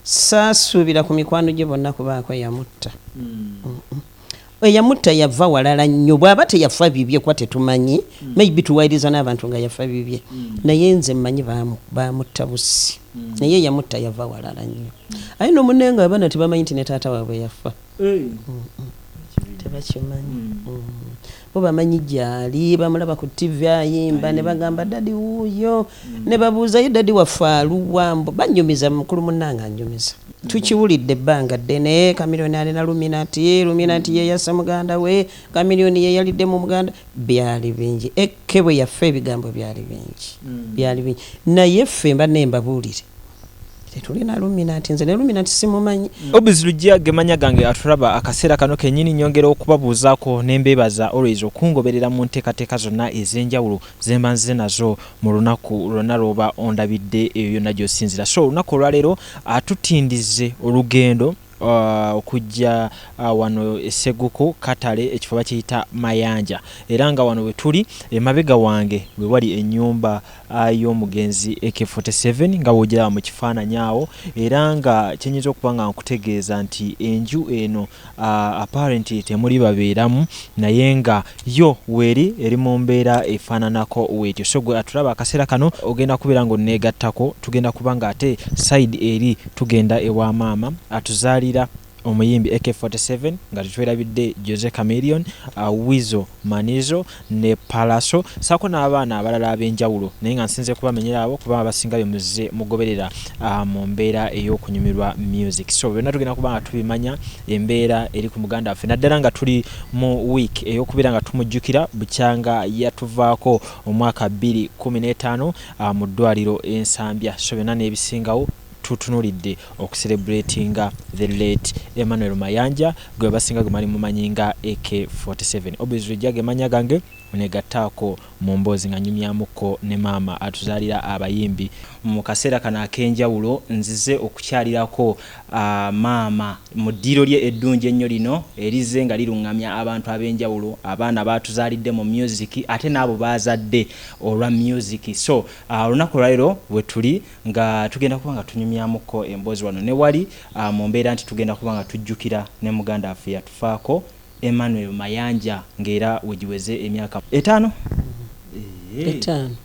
saasuubira ku mikwano gye bonna kubaako yamutta. Eyamutta yava walala nnyo, bw'aba teyafa bibye kuba tetumanyi, maybe tuwayiriza n'abantu nga yafa bibye, naye nze mmanyi baamutta busi, naye yamutta yava walala nnyo. Aye n'omunne nga abaana tebamanyi nti ne taata waabwe yafa, tebakimanyi. Bo bamanyi gyali, bamulaba ku TV ayimba ne bagamba dadi wuuyo, ne babuuzayo dadi waffe aluwa, bannyumiza, mukulu munnange annyumiza. Tukiwulidde ebbanga ddene, Chameleone alina luminati ye yassa muganda we, Chameleone ye yalidde mu muganda, byali bingi. Ekke bwe yaffe ebigambo byali bingi, naye ffe mba nembabuulire tetulina luminati, nze ne luminati simumanyi. Obuzi lujja gemanya gange atulaba akaseera kano kennyini nyongera okubabuuzaako nembeebaza always okungoberera mu nteekateeka zonna ez'enjawulo zemba nze nazo mu lunaku lwonna lw'oba ondabidde eyo yonna gy'osinzira. So olunaku olwaleero atutindize olugendo okujja wano esseguko katale ekifo bakiyita Mayanja, era nga wano we tuli emabega wange we wali ennyumba y'omugenzi AK47 nga wogera mu kifaananyi awo, era nga kyenyinza okuba nga nkutegeeza nti enju eno apparently temuli babeeramu, naye nga yo weeri eri mu mbeera efaananako weetyo. So gwe atulaba akaseera kano ogenda kubeera ng'onneegattako, tugenda kuba nga ate side eri tugenda ewa maama atuzaalira omuyimbi AK47 nga tutwerabidde Jose Chameleone, Wizo Manizo ne Palaso, saako n'abaana abalala ab'enjawulo, naye nga nsinze kubamenyera abo kuba abasinga bemuzze mugoberera mu mbeera ey'okunyumirwa music. So byonna tugenda kuba nga tubimanya embeera eri ku muganda waffe, naddala nga tuli mu week ey'okubeera nga tumujjukira bukyanga yatuvaako omwaka 2015 mu ddwaliro ensambya. So byonna n'ebisingawo tutunulidde okucelebratinga the late Emmanuel Mayanja gwe basinga gwe mali mumanyinga AK47. Obviously jage manya gange onegattaako mu mboozi nga nyumyamuko ne maama atuzaalira abayimbi mu kaseera kana ak'enjawulo. Nzize okukyalirako maama mu ddiiro lye eddungi ennyo lino erize nga liruŋŋamya abantu ab'enjawulo, abaana batuzaalidde mu music ate n'abo bazadde olwa music. So olunaku lwaleero bwe tuli nga tugenda kuba nga tunyumyamuko emboozi wano ne wali mu mbeera nti tugenda kuba nga tujjukira ne muganda waffe yatufaako Emmanuel Mayanja ng'era wegiweze emyaka 5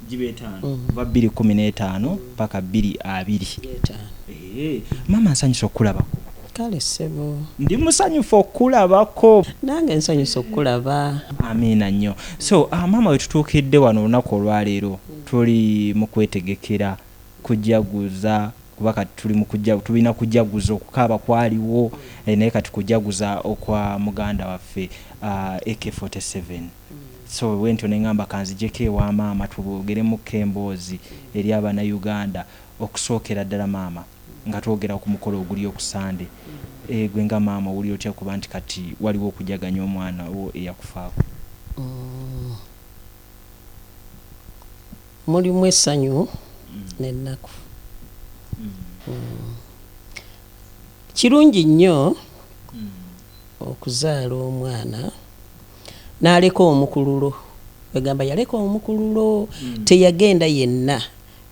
jibe 5 kuva 2015 paka 2020. Mama nsanyusa okulabako. Kale sebo ndi musanyufu okulabako, nange nsanyusa okulaba. Amina nnyo. So mama we tutuukidde wano olunaku olwaleero tuli mu kwetegekera kujaguza kuba kati tulina kujaguza okukaaba kwaliwo, naye kati kujaguza okwa muganda waffe AK47. So wentyo neŋŋamba kanzijeko ewa maama tubogeremu emboozi eri abaana Uganda okusookera ddala maama nga twogera ku mukolo oguli ku Sande. Gwe nga maama owuli otya kuba nti kati waliwo okujaganya omwana wo eyakufaako? Mulimu essanyu n'ennaku. Kirungi nnyo okuzaala omwana n'aleka omukululo, bagamba yaleka omukululo, teyagenda yenna,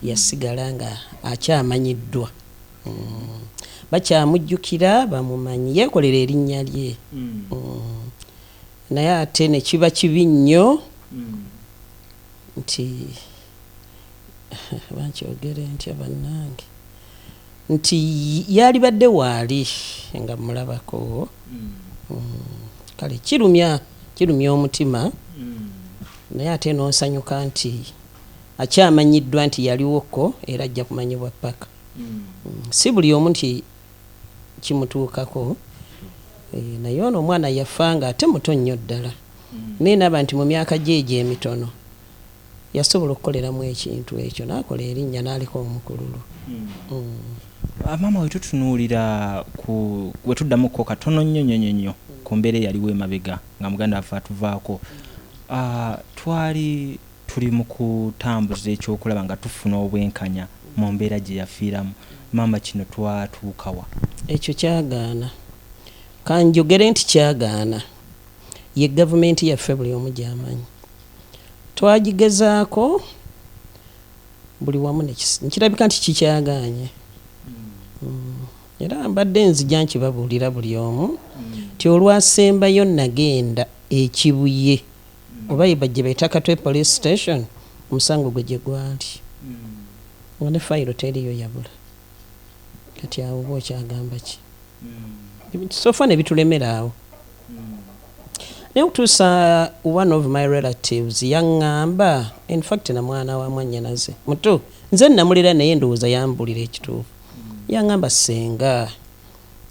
yasigala nga akyamanyiddwa. Bakyamujjukira bamumanyi, yeekolera erinnya lye. Naye ate ne kiba kibi nnyo nti bankyogere ntya bannange nti yalibadde waali nga mulabako. Kale kirumya omutima, naye ate n'onsanyuka nti akyamanyiddwa nti yaliwoko era ajja kumanyibwa paka. Si buli omu nti kimutuukako, naye ono omwana yafa nga ate muto nnyo ddala. Naye naba nti mu myaka gye emitono yasobola okukoleramu ekintu ekyo, n'akola erinnya n'aleka omukululu. Maama we tutunuulira we tuddamuko katono nnyo ku mbeera eyaliwo emabega nga muganda waffe atuvaako. Twali tuli mu kutambuza ekyokulaba nga tufuna obwenkanya mu mbeera gye yafiiramu. Maama kino twatuukawa? Ekyo kyagaana, kanjogere nti kyagaana. Ye gavumenti yaffe buli omu gy'amanyi. Twagigezaako buli wamu nekirabika nti kikyagaanye. era mbadde nzija nkibabuulira buli omu ti olwasembayo nagenda ekibuye oba bajje bayita Katwe police station omusango gwe gye gwali nga ne fayiro teriyo yabula kati awo oba okyagamba ki sofa ne bitulemera awo naye okutuusa one of my relatives yaŋŋamba in fact na mwana wa mwannyanaze muto nze namulira naye ndowooza yambulira ekituufu yaŋŋamba senga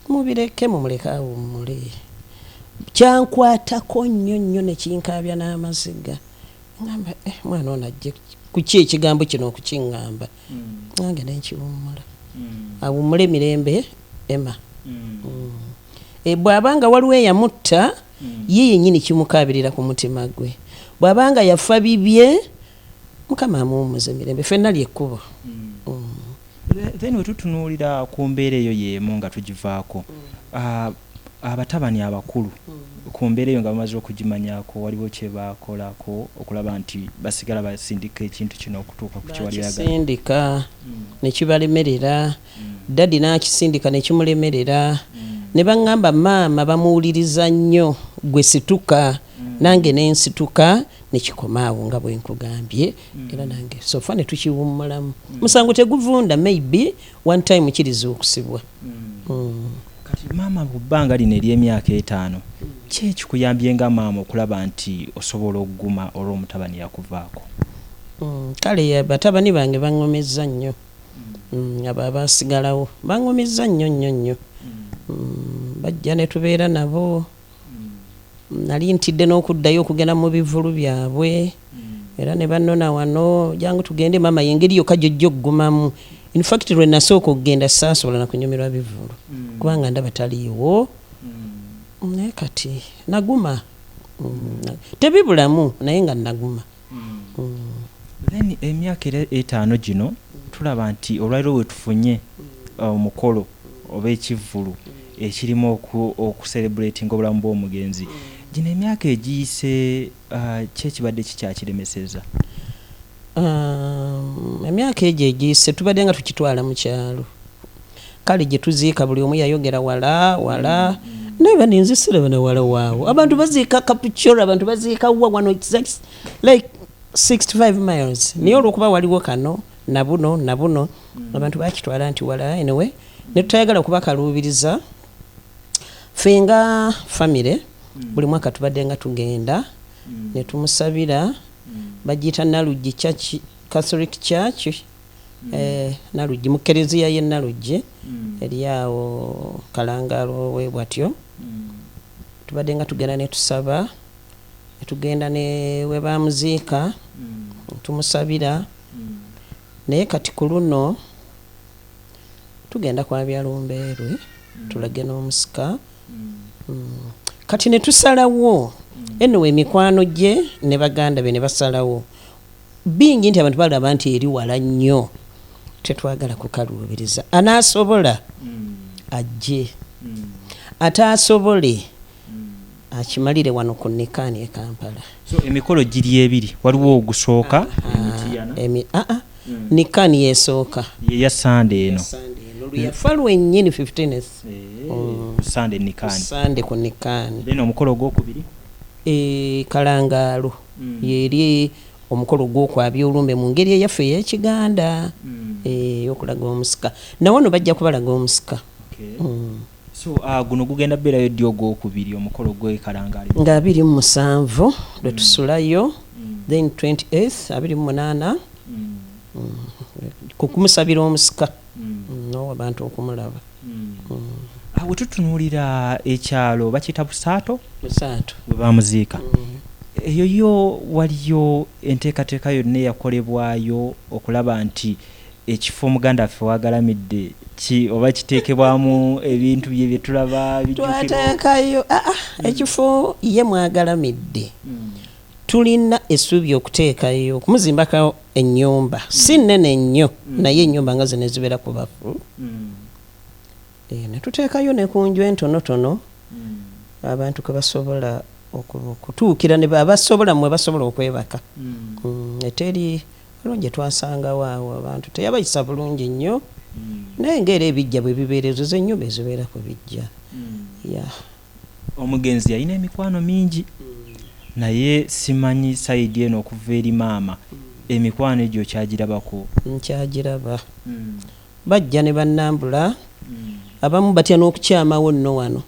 mubireke mumuleke awummule kyankwatako nnyo nekinkaabya n'amaziga ŋŋamba mwana ono ajje kuki ekigambo kino okukiŋŋamba nange nenkiwummula awummule mirembe Emma bw'abanga waliwo eyamutta ye yennyini kimukaabirira ku mutima gwe bw'abanga yafa bibye mukama amuwummuze mirembe ffenna lyekkubo then wetutunuulira ku mbeera eyo yeemu nga tugivaako abatabani abakulu ku mbeera eyo nga bamaze okugimanyako waliwo kye baakolako okulaba nti basigala basindika ekintu kino okutuuka ku kiwaliyagala ne kibalemerera dadi n'akisindika ne kimulemerera ne baŋŋamba maama bamuwuliriza nnyo gwe situka nange nensituka nekikomaawo nga bwe nkugambye era nange sofa ne tukiwummulamu musango teguvunda maybe one time kiriza okusibwa kati maama mu bbanga lino ery'emyaka 5 ki ekikuyambye nga maama okulaba nti osobola okuguma olw'omutabani yakuvaako kale batabani bange baŋŋomezza nnyo abo abasigalawo baŋŋomezza nnyo bajja ne tubeera nabo nali ntidde n'okuddayo okugenda mu bivulu byabwe era ne bannona wano jangu tugende maama yengeri yokka gyojja okugumamu in fact lwe nasooka okugenda saasobola na kunyumirwa bivulu kubanga ndaba taliiwo naye kati naguma tebibulamu naye nga naguma then emyaka 5 gino tulaba nti olwaliro wetufunye omukolo oba ekivulu ekirimu okucelebratinga obulamu bw'omugenzi gino emyaka egiyise kyekibadde kikyakiremeseza emyaka egyo egiyise tubadde nga tukitwala mu kyalo kale gye tuziika buli omu yayogera wala naye baninzisira bana wala waawo abantu baziika kapuchora abantu baziika wa wano like 65 miles naye olwokuba waliwo kano nabuno abantu bakitwala nti wala anyway ne tutayagala kubakaluubiriza ffe nga famire buli mwaka tubadde nga tugenda ne tumusabira bagiyita Naluggi Church Catholic Church Naluggi mu kereziya ye Naluggi eri awo Kalangalo we bwatyo tubadde nga tugenda ne tusaba ne tugenda ne we bamuziika tumusabira naye kati ku luno tugenda kwa byalumbeerwe tulage n'omusika kati ne tusalawo eno emikwano gye ne baganda be ne basalawo bingi nti abantu balaba nti eri wala nnyo tetwagala kukaluubiriza anaasobola ajje ataasobole akimalire wano ku Nikaani e Kampala. So emikolo giri ebiri waliwo ogusooka Nikaani yesooka ya Sunday eno yafa lwennyini 15th Sunday Nikaani Sunday ku Nikaani then omukolo gwokubiri Kalangalo yeri omukolo gw'okwabya olumbe mu ngeri eyaffe ey'Ekiganda okulaga omusika nawano bajja kubalaga omusika. So guno gugenda beerayo ddi ogwokubiri omukolo gw'Kalangalo nga 27 lwe tusulayo then 28th 28 kukumusabira omusika n'abantu okumulaba. Awo tutunuulira ekyalo bakiyita Busaato bwe bamuziika eyo yo waliyo enteekateeka yonna eyakolebwayo okulaba nti ekifo omuganda affe wagalamidde oba kiteekebwamu ebintu bye tulaba twateekayo ekifo ye mwagalamidde tulina essuubi okuteekayo okumuzimbako ennyumba si nnene nnyo naye ennyumba nga zino ezibeera ku bafu ne tuteekayo ne ku nju entonotono abantu kwe basobola okutuukira ne abasobola mwe basobola okwebaka eteri olwo gye twasangawo awo abantu teyabayisa bulungi nnyo naye ng'era ebijja bwe bibeerezo z'ennyumba ezibeera ku bijja. Omugenzi yalina emikwano mingi naye simanyi sayidi eno okuva eri maama emikwano egyo kyagirabako. Nkyagiraba. Bajja ne bannambula abamu batya n'okukyamawo nno wano,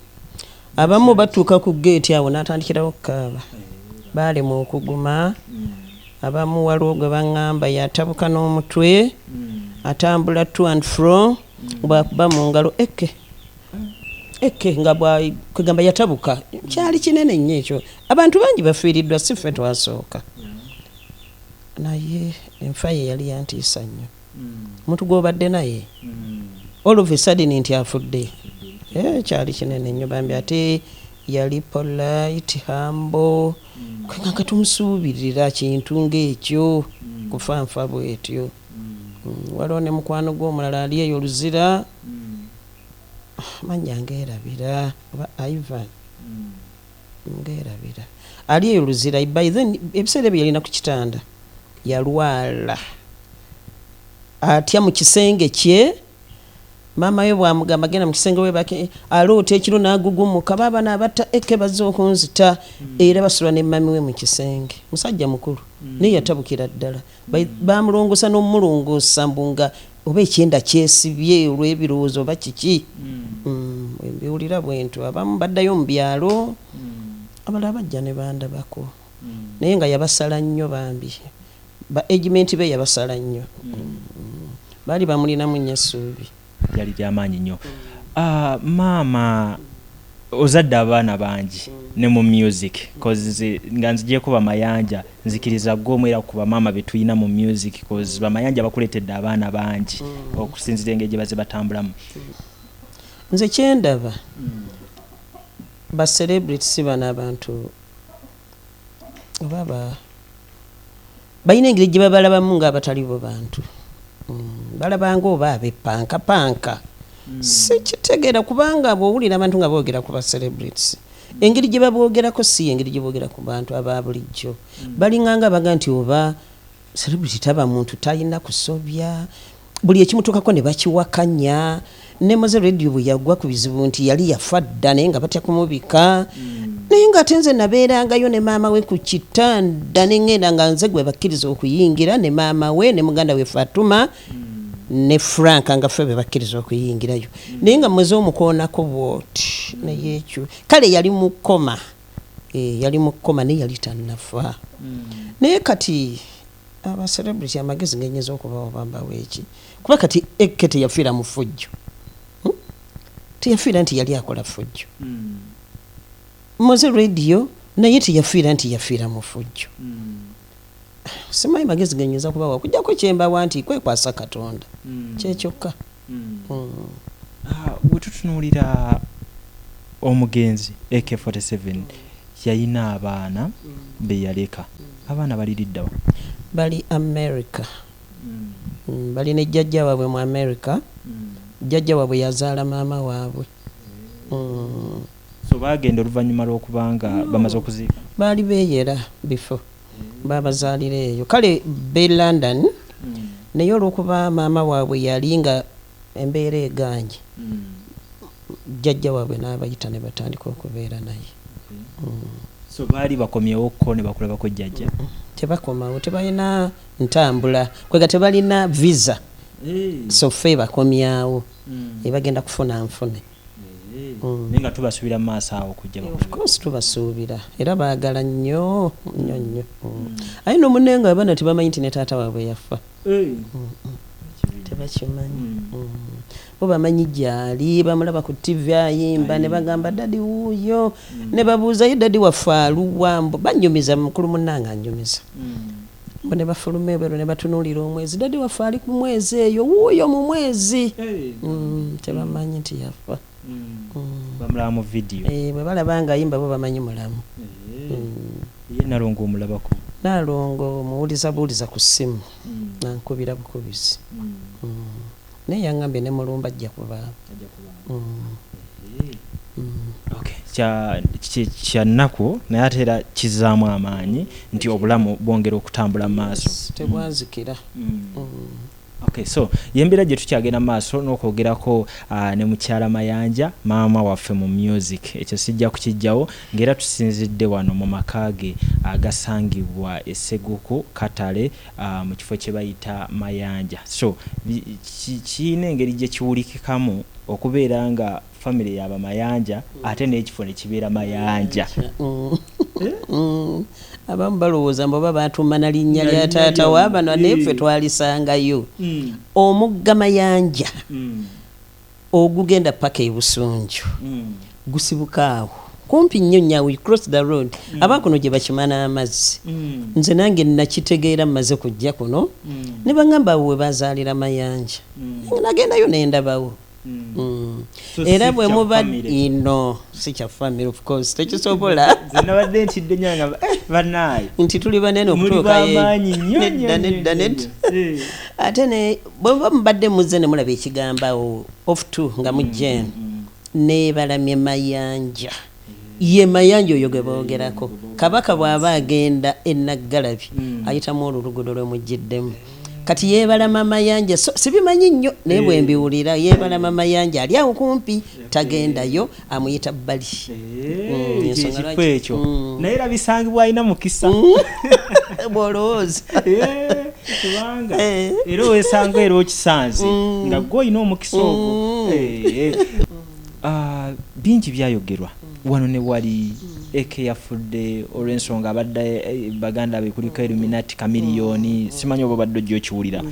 abamu batuuka ku geeti awo n'atandikirawo okukaaba, baalema okuguma. Abamu waliwo gwe baŋŋamba yatabuka n'omutwe atambula to and fro bwakuba mu ngalo eke nga kwegamba yatabuka. Kyali kinene nnyo ekyo, abantu bangi bafiiriddwa, si ffe twasooka. Naye enfa ye yali yantiisa nnyo. Omuntu gw'obadde naye all of a sudden nti afudde, kyali kinene nnyo. Bambi ate yali polite, humble, kweganga tumusuubirira kintu ng'ekyo kufanfa bwetyo. Waliwo ne mukwano gw'omulala ali eyo Luzira, manya ngeerabira oba Ivan ngeerabira, ali eyo Luzira. By then ebiseera ebyo yalina ku kitanda, yalwala atya mu kisenge kye. Maama we bwamugamba genda mu kisenge we bake aloota ekiro n'agugumuka, baaba n'abatta eke bazze okunzita, era basula ne mami we mu kisenge. Musajja mukulu naye yatabukira ddala, bamulongosa n'omulongosa mbunga oba ekyenda kyesibye olw'ebirowoozo oba kiki. Mbiwulira bwentyo. Abamu baddayo mu byalo, abalala bajja ne bandabako, naye nga yabasala nnyo bambi, ba agement be yabasala nnyo. Baali bamulinamu nnyo essuubi, yali gy'amaanyi nnyo. Maama ozadde abaana bangi ne mu music, cause nga nzigyeko bamayanja nzikiriza gw'omwera ku bamaama be tulina mu music, cause bamayanja bakuleetedde abaana bangi okusinzira engeri gye baze batambulamu. Nze kyendaba ba celebrity si bano abantu oba balina engeri gye babalabamu ng'abatali bo bantu. Balabanga oba abepankapanka. Si kitegeera kubanga bw'owulira abantu nga boogera ku ba celebrities, engeri gye baboogerako si engeri gye boogera ku bantu aba bulijjo. Balinganga baga nti oba celebrity taba muntu talina kusobya, buli ekimutuukako ne bakiwakanya. Ne Moze Radio bwe yagwa ku bizibu nti yali yafa dda naye nga batya kumubika, naye ng'ate nze nabeerangayo ne maama we ku kitanda ne ŋŋenda nga nze gwe bakkiriza okuyingira, ne maama we ne muganda we Fatuma ne Frank nga ffe be bakkiriza okuyingirayo. Naye nga mweze omukoonako bwoti naye ekyo kale yali mukoma, yali mukoma naye yali tannafa. Naye kati aba celebrity amagezi ngenyeza okubawo bambawo eki, kuba kati Eke teyafiira mu ffujjo, teyafiira nti yali akola ffujjo. Moze Radio naye teyafiira nti yafiira mu ffujjo. Simanyi magezi genyeza kubawo okujjako kyembawa nti kwekwasa Katonda kyekyokka. Bwe tutunuulira omugenzi AK47 yalina abaana be yaleka, abaana baliriddawa? Bali America. Bali ne jjajja waabwe mu America. Jjajja waabwe yazaala maama waabwe. So bagenda oluvannyuma lw'okubanga bamaze okuziika? Baali beeyera bifo babazaalira eyo, kale be London. Naye olw'okuba maama waabwe yali nga embeera eganye, jjajja waabwe n'abayita ne batandika okubeera naye. So baali bakomyewokko ne bakulabako jjajja? Tebakomawo, tebalina ntambula, kwega tebalina visa. So ffe bakomyawo bagenda kufuna nfune. Naye nga tubasuubira mu maaso awo kujja bakulaba? Of course tubasuubira, era baagala nnyo nnyo nnyo. Aye n'omunnaye nga abaana tebamanyi nti ne taata waabwe yafa. Tebakimanyi. Bo bamanyi gyali, bamulaba ku TV ayimba ne bagamba dadi wuuyo, ne babuuzayo dadi waffe aluwa, mbu bannyumiza, mukulu munnange annyumiza. Bo ne bafuluma ebweru ne batunuulira omwezi, dadi waffe ali ku mwezi eyo, wuuyo mu mwezi. Tebamanyi nti yafa. Bamulaba mu vidiyo? Bwe balaba nga ayimba bo bamanyi mulamu. Ye Nalongo omulabako? Nalongo muwuliza ku ssimu, nankubira bukubizi. Naye yaŋŋambye ne mulumba ajja kubaaba. Kya nnaku naye ate era kizzaamu amaanyi nti obulamu bwongera okutambula mu maaso. Tebwazikira. Okay, so yembera gye tukyagenda maaso n'okwogerako ne mukyala Mayanja maama waffe mu music ekyo sijja kukijjawo ng'era tusinzidde wano mu makaage agasangibwa Esseguko Katale mu kifo kye bayita Mayanja. So kiina engeri gye kiwulikikamu okubeera nga family yaba Mayanja ate n'ekifo ne kibeera Mayanja. Abamu balowooza mbu baba batuuma na linnya lya taata waabano neffe twalisangayo. Omugga Mayanja ogugenda paka e Busunju gusibuka awo kumpi nnyo nnyo, we cross the road. Abakuno gye bakimana amazzi. Nze nange nakitegeera mmaze kujja kuno ne bangamba we bazaalira Mayanja. Nagendayo ne ndabawo. Era bwe mubadde ino si kya family of course tekisobola zinabadde ntidde nyanga banaye nti tuli banene okutuuka nedda ate ne bwe mubadde muzze ne mulaba ekigamba of two nga mujjen ne balamye Mayanja ye Mayanja oyo gwe boogerako. Kabaka bw'aba agenda Enaggalabi ayitamu olulugudo lwe mujjiddemu. Kati yebalama Mayanja sibimanyi nnyo naye bwe mbiwulira yebalama Mayanja ali awo kumpi tagendayo amuyita Bali. Ekifo ekyo naye era bisangibwa alina mukisa bwolowooza kubanga era wesanga era okisanze nga gwe olina omukisa ogwo. Bingi byayogerwa wano ne wali AK yafudde olw'ensonga abadde baganda be kuliko Illuminati Chameleone simanyi oba badde ojjo kiwulira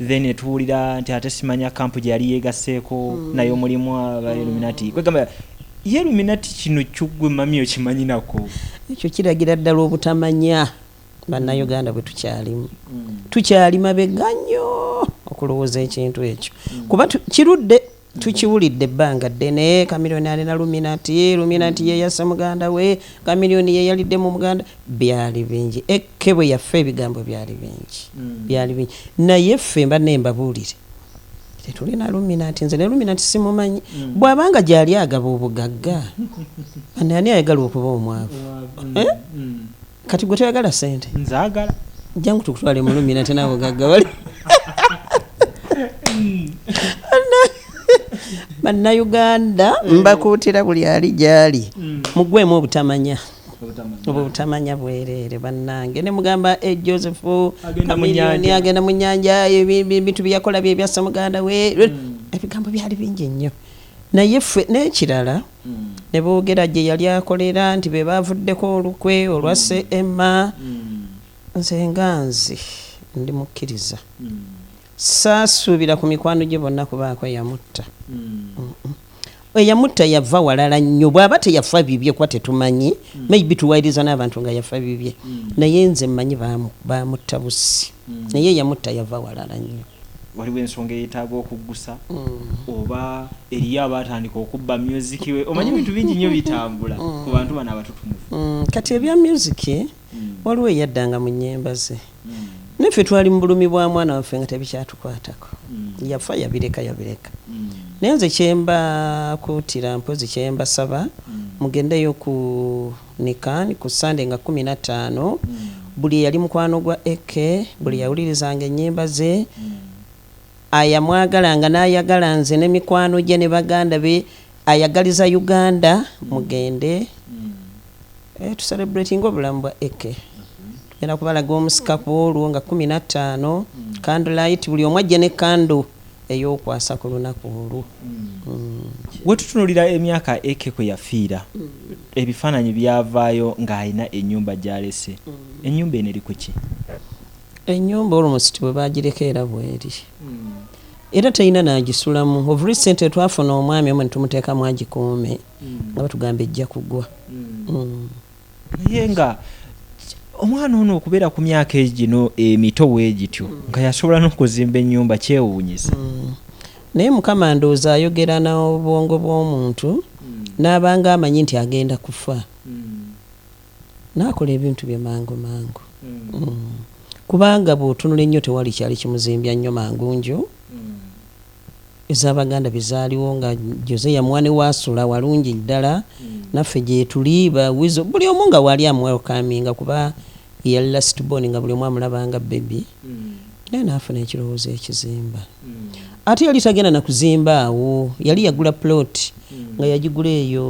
then tuwulira nti ate simanya kampu gye yali yeegaseeko nayo mulimu aba Illuminati kwegamba Illuminati kino kyuggwe mami okimanyi nako ekyo kiragira ddala obutamanya bannayuganda bwe tukyalimu tukyali mabega nnyo okulowooza ekintu ekyo kuba kirudde tukiwulidde ebbanga ddene. Chameleone alina Illuminati ye yassa muganda we, Chameleone ye yalidde mu muganda, byali bingi. AK bwe yaffe ebigambo byali bingi naye ffe mba nembabuulire tetulina Illuminati. Nze Illuminati simumanyi bw'abanga gyali agaba obugagga ani ayagala okuba omwavu kati gwe toyagala sente nzaagala jangu tukutwale mu Illuminati n'abugagga wali bannayuganda mbakuutira buli ali gyali mugwemu obutamanya bwereere bannange ne mugamba Joseph Chameleone agenda mu nnyanja ebintu byakola byebyassa muganda we ebigambo byali bingi nnyo naye ffe n'ekirala ne boogera gye yali akolera nti be baavuddeko olukwe olwasse Emma. Nze nganzi ndi mukkiriza saasuubira ku mikwano gye bonna kubaako yamutta. Eyamutta yava walala nnyo bw'aba teyafa bibye kuba tetumanyi maybe tuwayiriza n'abantu nga yafa bibye naye nze mmanyi baamutta busi naye yamutta yava walala nnyo. Waliwo ensonga eyetaaga okuggusa oba eriyo abatandika okubba music we omanyi bintu bingi nnyo bitambula ku bantu bano abatutumufu. Kati ebya music waliwo eyaddanga mu nnyemba ze neffe twali mu bulumi bwa mwana waffe nga tebikyatukwatako yafa yabireka naye nze kyemba kuutira mpozi kyemba saba mugendeyo ku Nikan ku Sunday nga 15 buli yali mukwano gwa AK buli yawulirizanga ennyimba ze ayamwagalanga n'ayagala nze ne mikwano gye ne baganda be ayagaliza Uganda mugende tu celebrating obulamu bwa AK. Tugenda kubalaga omusikapo olwo nga 15 candlelight buli omu ajje ne kando ey'okwasa ku lunaku olwo. Wetutunulira emyaka AK kwe yafiira ebifaananyi byavaayo ng'alina ennyumba gy'alese. Ennyumba eno eri ku ki? Ennyumba almost bwe baagireka era bweri era talina n'agisulamu. Of recent twafuna omwami omu ne tumuteekamu agikuume nga batugamba ejja kugwa. Naye nga omwana ono okubeera ku myaka egino emito weegityo nga yasobola n'okuzimba ennyumba kyewuunyisa. Naye Mukama ndowooza ayogera n'obwongo bw'omuntu n'abanga amanyi nti agenda kufa n'akola ebintu bye mangu kubanga bw'otunula ennyo tewali kyali kimuzimbya nnyo mangu njo ez'Abaganda bizaaliwo nga Jose yamwane waasula walungi ddala naffe gye tuli bawizo buli omu nga wali amwelkaminga kuba yali last born nga buli omu amulabanga baby naye naafuna ekirowoozo ekizimba ate yali tagenda na kuzimba awo yali yagula plot nga yagigula eyo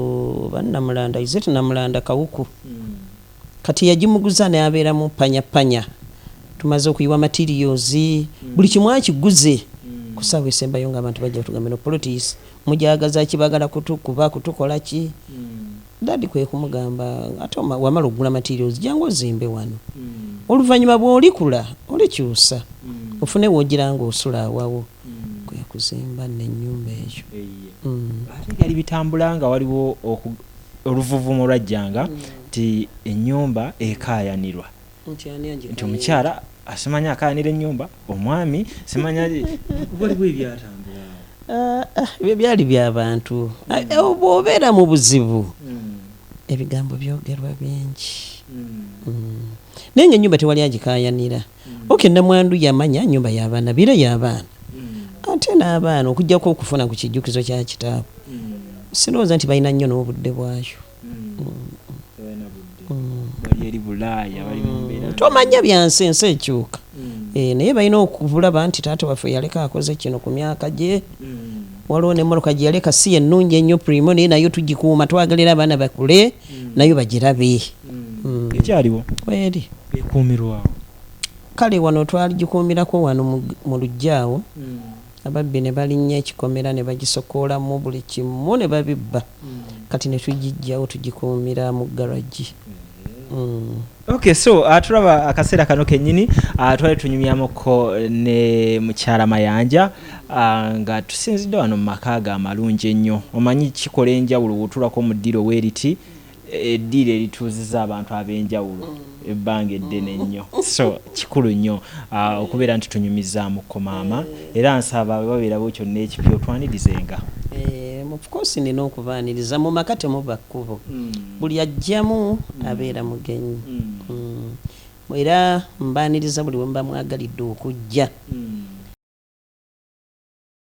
bannamulanda izeti namulanda kawuku kati yagimuguza n'abeeramu panya tumaze okuyiwa materials buli kimu akiguze ku ssaawa esembayo ng'abantu bajja kutugamba no politis mujagaza kibagala kutukola ki dadi kwe kumugamba ate wamala okugula materials jangu ozimbe wano oluvannyuma bw'olikula olikyusa ofune wogira ng'osula awawo kwe kuzimba n'ennyumba ekyo ate byali bitambula nga waliwo oluvuvumo lwajjanga nti ennyumba ekaayanirwa nti omukyala asimanya akayanira ennyumba omwami simanya waliwo ebyatambula ebyo byali by'abantu bw'obeera mu buzibu ebigambo byogerwa bingi naye nga ennyumba tewali agikaayanira namwandu yamanya nnyumba y'abaana bire y'abaana ate n'abaana okugjako okufuna ku kijjukizo kya kitaabwe sinooza nti balina nnyo n'obudde bwayo tomanya byansi ensi ekyuka naye balina okubulaba nti taata waffe yaleka akoze kino ku myaka gye waliwo n'emmoloka gye yaleka si ennungi ennyo primo naye nayo tugikuuma twagalira abaana bakule nayo bagirabe ekyaliwo weri ekuumirwawo kale wano twagikuumirako wano mu lujjaawo ababbi ne balinnya ekikomera ne bagisokoolamu buli kimu ne babibba kati ne tugijjawo tugikuumira mu garagi Okay, so tulaba akaseera kano kennyini twali tunyumyamuko ne mukyala Mayanja nga tusinzidde wano mu maka ge amalungi ennyo omanyi kikola enjawulo wotulako mu ddiro weeriti eddiiro erituuziza abantu ab'enjawulo ebbanga eddene ennyo so kikulu nnyo okubeera nti tunyumizaamuko maama era nsaba babeerabo kyonna ekipya otwanirizenga of course nina okubaaniriza mu maka temuba kkubo buli ajjamu abeera mugenyi era mbaaniriza buli we mba mwagalidde okujja